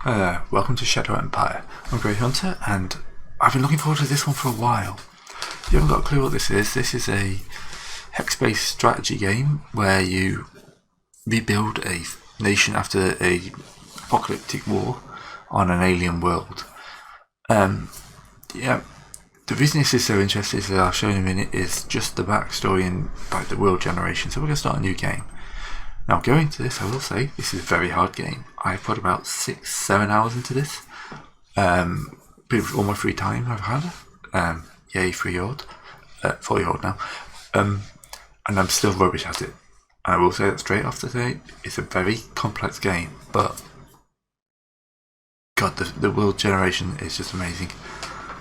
Welcome to Shadow Empire. I'm Grey Hunter, and I've been looking forward to this one for a while. If you haven't got a clue what this is a hex-based strategy game where you rebuild a nation after a apocalyptic war on an alien world. The reason this is so interesting, as I'll show in a minute, is just the backstory and like the world generation. So we're going to start a new game. Now, going to this, I will say this is a very hard game. I put about 6-7 hours into this. All my free time I've had. Yay, 3-year-old, 4-year-old now, and I'm still rubbish at it. And I will say that straight off the gate. It's a very complex game, but God, the world generation is just amazing.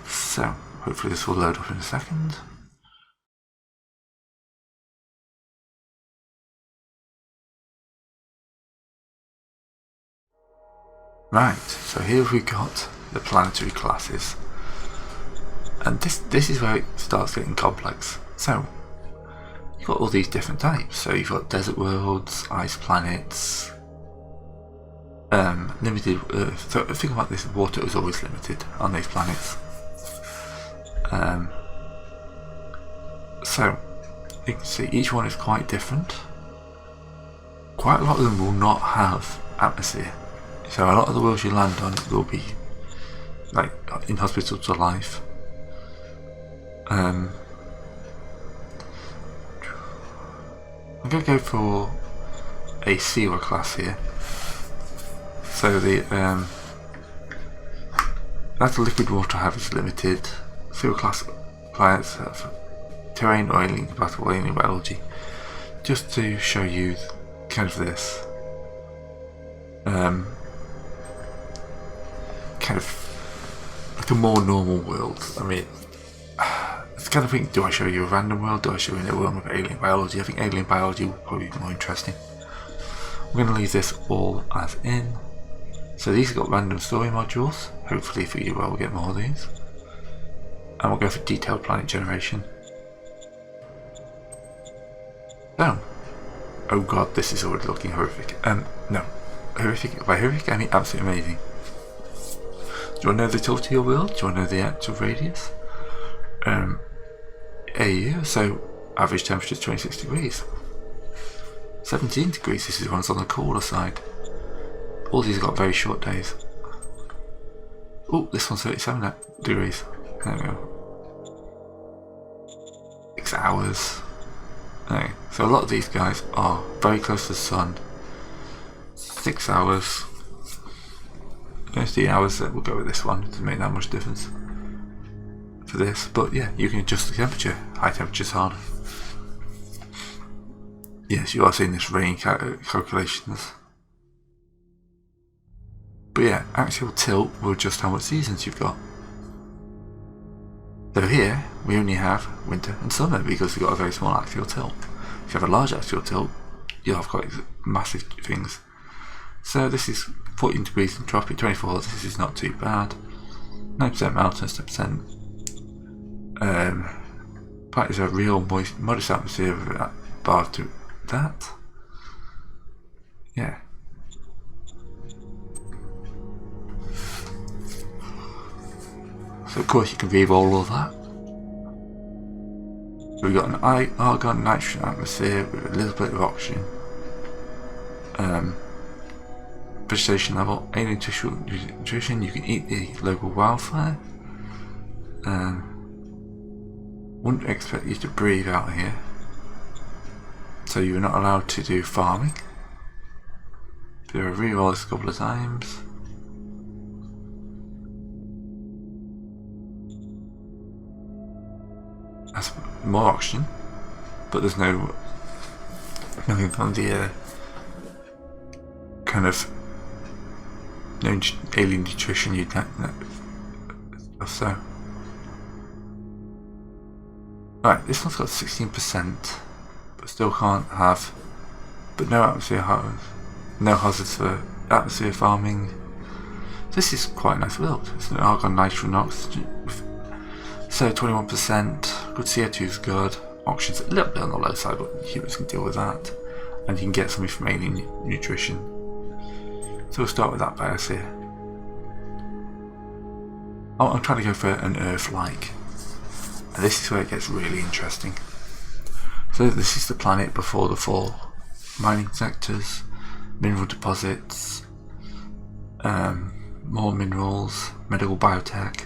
So hopefully this will load up in a second. Right, so here we've got the planetary classes, and this is where it starts getting complex. So you've got all these different types. So you've got desert worlds, ice planets, limited. So think about this: water is always limited on these planets. So you can see each one is quite different. Quite a lot of them will not have atmosphere. So a lot of the worlds you land on will be like inhospitable to life. I'm going to go for a sewer class here. So that's the liquid water I have is limited. Sewer class planets have terrain or alien compatible alien biology. Just to show you kind of this. Kind of like a more normal world. I mean, it's kind of think, do I show you a random world? Do I show you a world with alien biology? I think alien biology will probably be more interesting. We're going to leave this all as in. So these have got random story modules. Hopefully for you we'll get more of these. And we'll go for detailed planet generation. So, oh god, this is already looking horrific. No, horrific. By horrific I mean absolutely amazing. Do you want to know the tilt of your world? Do you want to know the actual radius? AU, so average temperature is 26 degrees. 17 degrees, this is one's on the cooler side. All these have got very short days. Oh, this one's 37 degrees. There we go. 6 hours. Okay. So a lot of these guys are very close to the sun. 6 hours. 30 hours, that will go with this one. It doesn't make that much difference for this, but yeah, you can adjust the temperature. High temperature's harder. Yes, you are seeing this rain calculations. But yeah, actual tilt will adjust how much seasons you've got. So here, we only have winter and summer because we've got a very small axial tilt. If you have a large axial tilt, you'll have quite massive things. So this is 14 degrees entropy, 24, this is not too bad. 9% mountains, 10%. That is a real modest atmosphere bar to that. Yeah. So of course you can re-roll all that. So we've got an argon nitrogen atmosphere with a little bit of oxygen. Vegetation level, alien nutrition, you can eat the local wildfire. Wouldn't expect you to breathe out here. So you're not allowed to do farming. Do a reroll this a couple of times. That's more oxygen, but there's nothing from the kind of no alien nutrition you'd get stuff. So right, this one's got 16%, but still can't have, but no atmosphere hazards, no hazards for atmosphere farming. This is quite a nice world. It's an argon, nitrogen, oxygen. So 21%. Good, CO2 is good. Oxygen's a little bit on the low side, but humans can deal with that. And you can get something from alien nutrition. So we'll start with that biosphere. I'm trying to go for an Earth-like. And this is where it gets really interesting. So this is the planet before the fall. Mining sectors, mineral deposits, more minerals, medical biotech,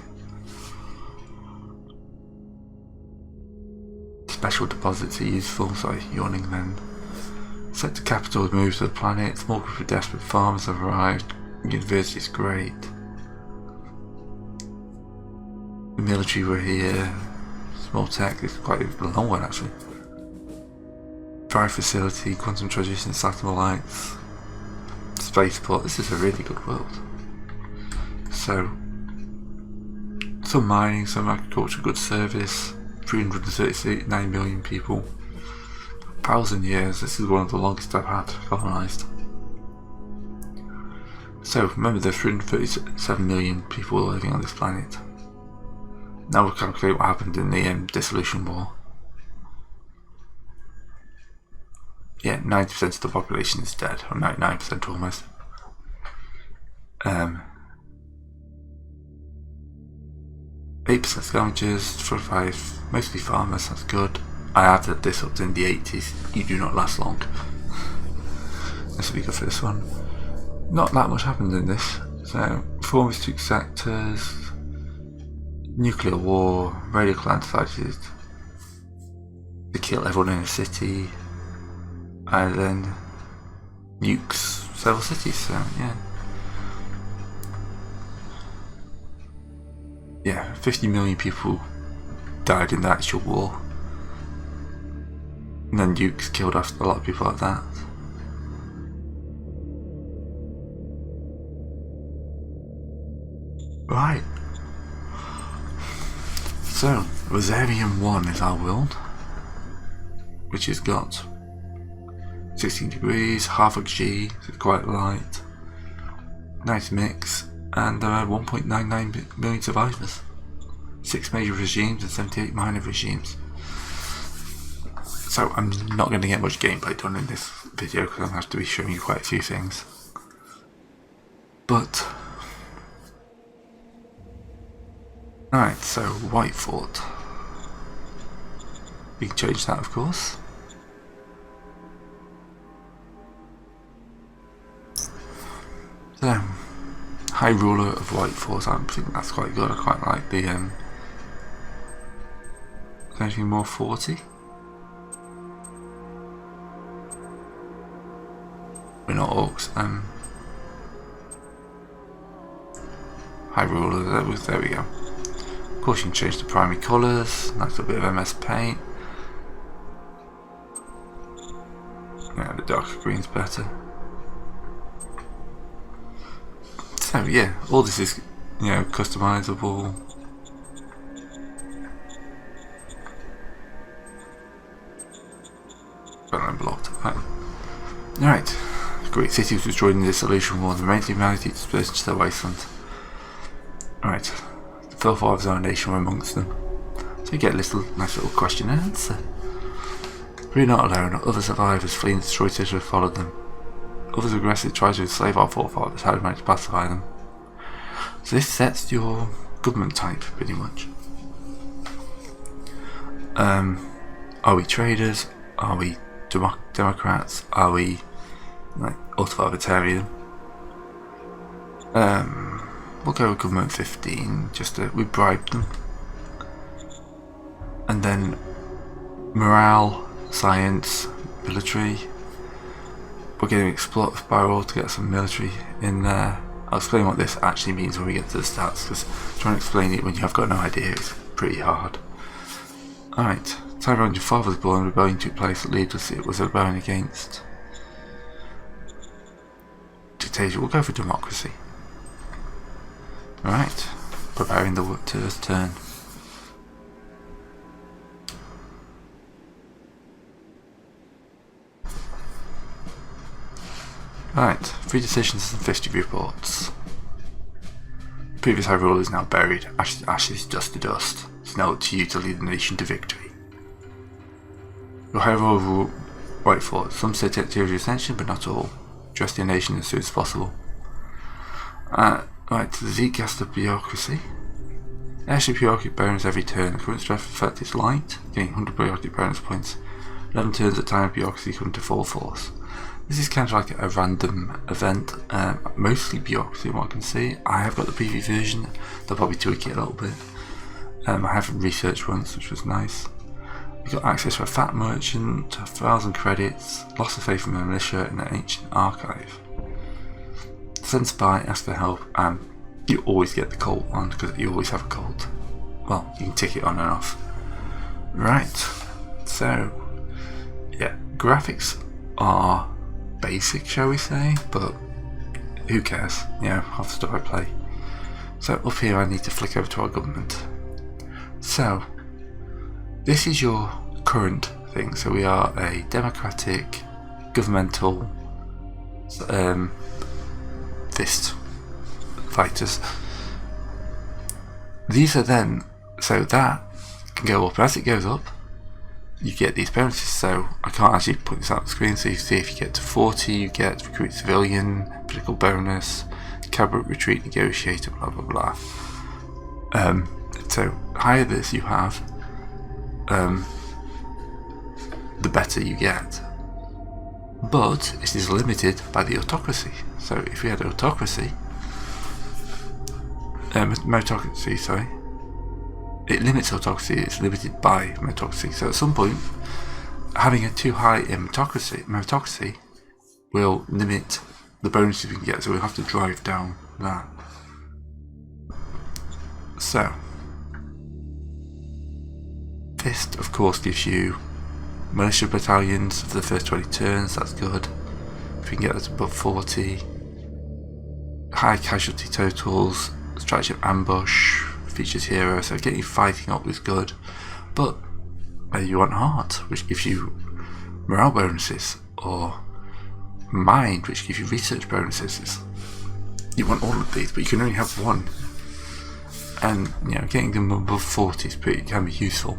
special deposits are useful. Sorry, yawning then. Sector capital has moved to the planet. Small group of desperate farmers have arrived. University is great. The military were here. Small tech, this is quite a long one actually. Dry facility, quantum transition, satellites, spaceport. This is a really good world. So, some mining, some agriculture, good service, 339 million people. 1,000 years, this is one of the longest I've had colonised. So, remember there's 337 million people living on this planet. Now we'll calculate what happened in the Dissolution War. Yeah, 90% of the population is dead, or 99% almost. 8% scavengers, 45, mostly farmers, that's good. I added this up in the 80s, you do not last long. This will be good for this one. Not that much happened in this. So, 4 mystic sectors, nuclear war, radioactive to kill everyone in a city, and then nukes several cities, so yeah. Yeah, 50 million people died in the actual war. And then nukes killed off a lot of people like that. Right. So, Rosarium 1 is our world, which has got 16 degrees, half a G, so it's quite light. Nice mix, and there are 1.99 million survivors. 6 major regimes and 78 minor regimes. So I'm not going to get much gameplay done in this video because I'm going to have to be showing you quite a few things. But alright, so White Fort. We can change that, of course. So, High Ruler of White Fort, I think that's quite good. I quite like the anything more 40? We're not orcs. High Ruler, there we go. Of course you can change the primary colours, nice little bit of MS Paint. Yeah, the darker green's better. So yeah, all this is, you know, customizable. Blocked. Alright. Great city was destroyed in the Dissolution War. The remains of humanity dispersed into the wasteland. Alright. The forefathers of our nation were amongst them. So you get a nice little question and answer. We're not alone. Other survivors fleeing the destroyed city followed them. Others aggressively tried to enslave our forefathers. How did we manage to pacify them? So this sets your government type, pretty much. Are we traders? Are we Democrats? Are we like authoritarian? We'll go with government 15. Just we bribed them, and then morale, science, military. We're going to explore the spiral to get some military in there. I'll explain what this actually means when we get to the stats, because trying to explain it when you have got no idea is pretty hard. Alright, time around your father was born, rebellion took place, leadership it was a rebellion against dictatorship. We'll go for democracy. Alright, preparing the turn. Right, 3 decisions and 50 reports. Previous High Ruler is now buried, ashes to ashes, dust to dust. It's now up to you to lead the nation to victory. Your High Ruler White Fort. Some say take to your attention, but not all. Address your nation as soon as possible. Right, the Zeke has the bureaucracy. Airship bureaucratic bonus every turn. The current stress effect is light, getting 100 bureaucratic bonus points. 11 turns at time of bureaucracy come to full force. This is kind of like a random event, mostly bureaucracy what I can see. I have got the PV version, they'll probably tweak it a little bit. I have researched once, which was nice. You got access to a fat merchant, 1,000 credits, loss of faith in the militia in an ancient archive. Send spy, ask for help, and you always get the cult one because you always have a cult. Well, you can tick it on and off. Right, so yeah, graphics are basic, shall we say, but who cares? You know, half the stuff I play. So up here I need to flick over to our government. So this is your current thing. So we are a democratic, governmental fist fighters. These are then, so that can go up. As it goes up, you get these bonuses. So I can't actually put this out on the screen, so you see if you get to 40 you get recruit civilian, political bonus, cabinet retreat negotiator, blah blah blah. So higher this you have, the better you get. But it is limited by the autocracy. So if we had autocracy, meritocracy, sorry, it limits autocracy, it's limited by meritocracy. So at some point, having it too high in meritocracy will limit the bonuses we can get, so we'll have to drive down that. So Fist, of course, gives you militia battalions for the first 20 turns, that's good. If we can get that above 40. High casualty totals, strategy of ambush, features hero, so getting fighting up is good. But maybe you want heart, which gives you morale bonuses, or mind, which gives you research bonuses. You want all of these, but you can only have one. And you know, getting them above 40 can be useful,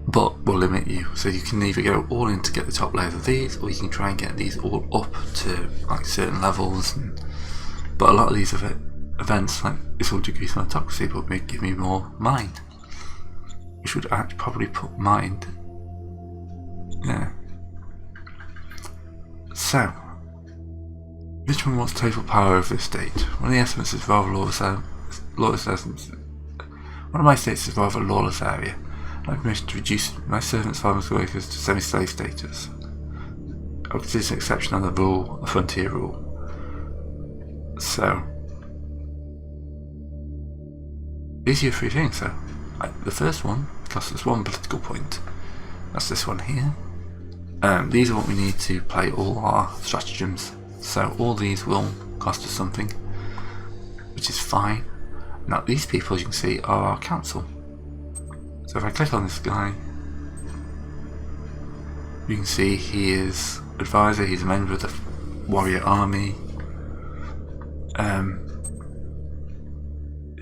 but will limit you. So you can either go all in to get the top layers of these, or you can try and get these all up to like certain levels. But a lot of these events, like this will decrease my toxicity, but may give me more mind, which would actually probably put mind. Yeah. So, which one wants total power over the state? One of the estimates is rather lawless. One of my states is rather a lawless area. I have permission to reduce my servants, farmers, workers to semi-slave status. I would consider an exception on the rule, a frontier rule. So, these are your three things. So, the first one costs us 1 political point. That's this one here. These are what we need to play all our stratagems. So all these will cost us something, which is fine. Now these people, as you can see, are our council. So if I click on this guy, you can see he is advisor, he's a member of the warrior army.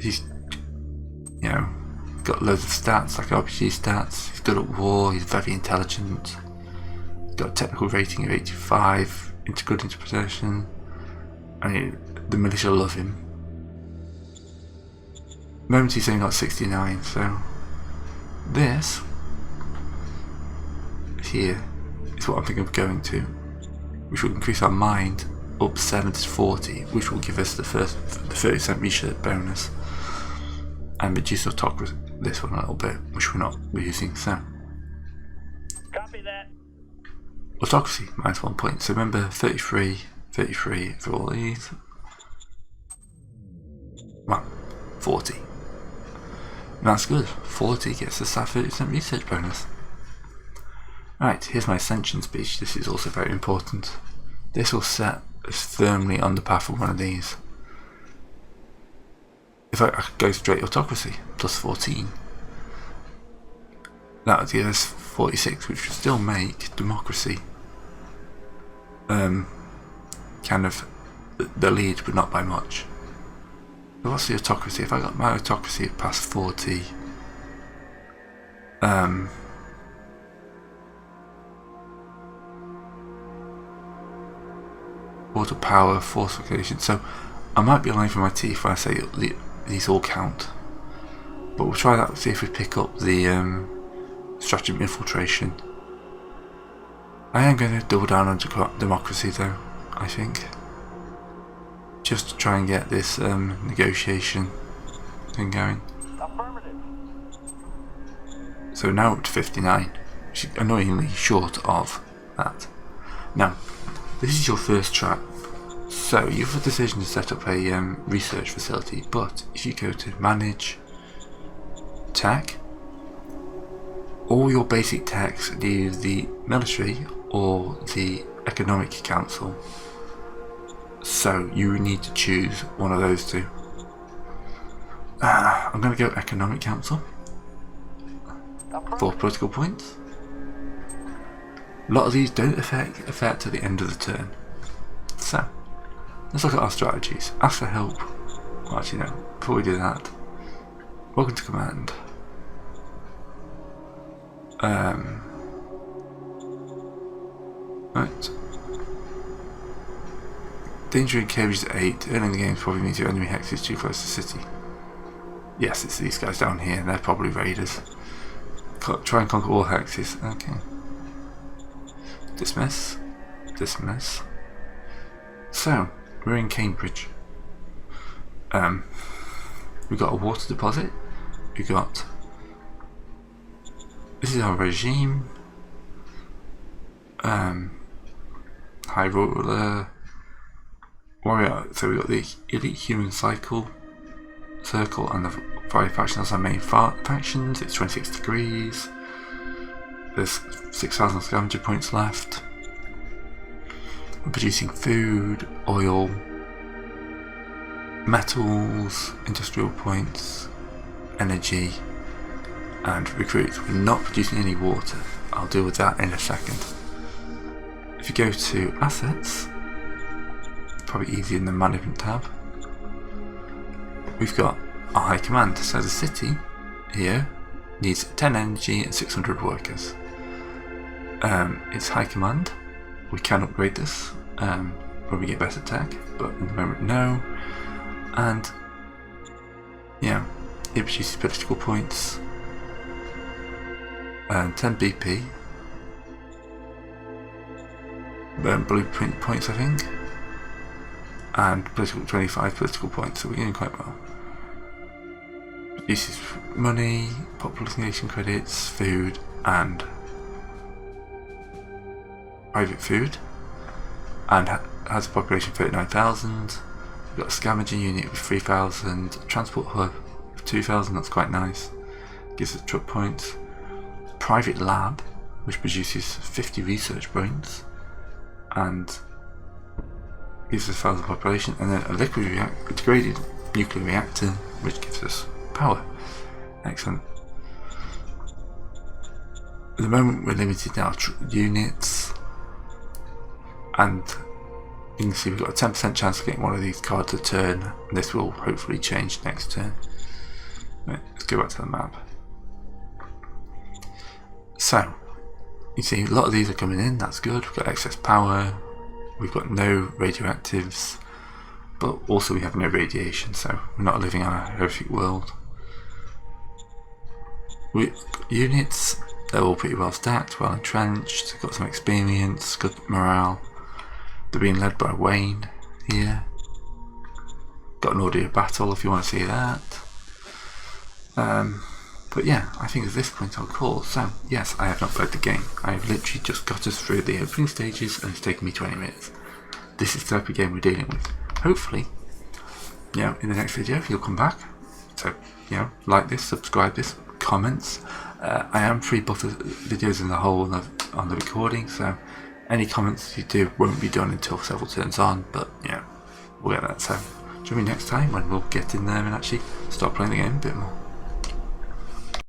He's, you know, got loads of stats, like RPG stats. He's good at war, he's very intelligent. He's got a technical rating of 85. Into good interpretation. I mean, the militia love him. Moment he's only got 69, so this here is what I'm thinking of going to, which will increase our mind up 7 to 40, which will give us the 30% research bonus, and reduce our talk with this one a little bit, which we're not using. So copy that. autocracy, minus 1 point. So remember, 33 for all these. Well, 40. And that's good. 40 gets us that 30% research bonus. Right, here's my ascension speech. This is also very important. This will set us firmly on the path of one of these. If I could go straight autocracy, plus 14. That would give us 46, which would still make democracy kind of the lead, but not by much. So what's the autocracy? If I got my autocracy past 40, water power, force location. So I might be lying for my teeth when I say these all count. But we'll try that, see if we pick up the stratagem infiltration. I am going to double down on democracy though, I think. Just to try and get this negotiation thing going. Affirmative. So now up to 59, which is annoyingly short of that. Now, this is your first track. So you have a decision to set up a research facility, but if you go to manage tech, all your basic techs are either the military or the economic council. So you need to choose one of those two. I'm going to go economic council for political points. A lot of these don't affect at the end of the turn. So let's look at our strategies. Ask for help. Well, actually no, before we do that, welcome to command. Right. Danger in caves at 8. Early in the game probably means your enemy hex is too close to the city. Yes, it's these guys down here, they're probably raiders. Try and conquer all hexes. Okay. Dismiss. Dismiss. So, we're in Cambridge. We've got a water deposit. We've got... This is our regime. High Roller. Warrior. So we've got the Elite Human Circle and the Fire faction. That's our main factions. It's 26 degrees. There's 6,000 scavenger points left. We're producing food, oil, metals, industrial points, energy, and recruits. We're not producing any water. I'll deal with that in a second. If you go to assets, probably easier in the management tab, we've got our high command. So the city here needs 10 energy and 600 workers. It's high command. We can upgrade this when we get better tech, but at the moment no. And yeah, it produces political points, 10 BP, blueprint points I think, and 25 political points, so we're getting quite well. Produces money, population credits, food, and private food, and has a population of 39,000. We've got a scavenger unit with 3,000, transport hub with 2,000, that's quite nice, gives us truck points. Private lab, which produces 50 research points and gives us 1,000 population, and then a degraded nuclear reactor, which gives us power. Excellent. At the moment we're limited in our units, and you can see we've got a 10% chance of getting one of these cards a turn, and this will hopefully change next turn. Right, let's go back to the map. So, you see a lot of these are coming in, that's good. We've got excess power, we've got no radioactives, but also we have no radiation, so we're not living on a horrific world. Units, they're all pretty well stacked, well entrenched, got some experience, good morale. They're being led by Wayne here. Got an audio battle if you want to see that. But yeah, I think at this point I'll call. So yes, I have not played the game. I have literally just got us through the opening stages and it's taken me 20 minutes. This is the type of game we're dealing with. Hopefully, you know, in the next video you'll come back. So, you know, like this, subscribe this, comments. I am free both videos in the whole on the recording, so any comments you do won't be done until several turns on, but yeah, we'll get that. So join me next time when we'll get in there and actually start playing the game a bit more.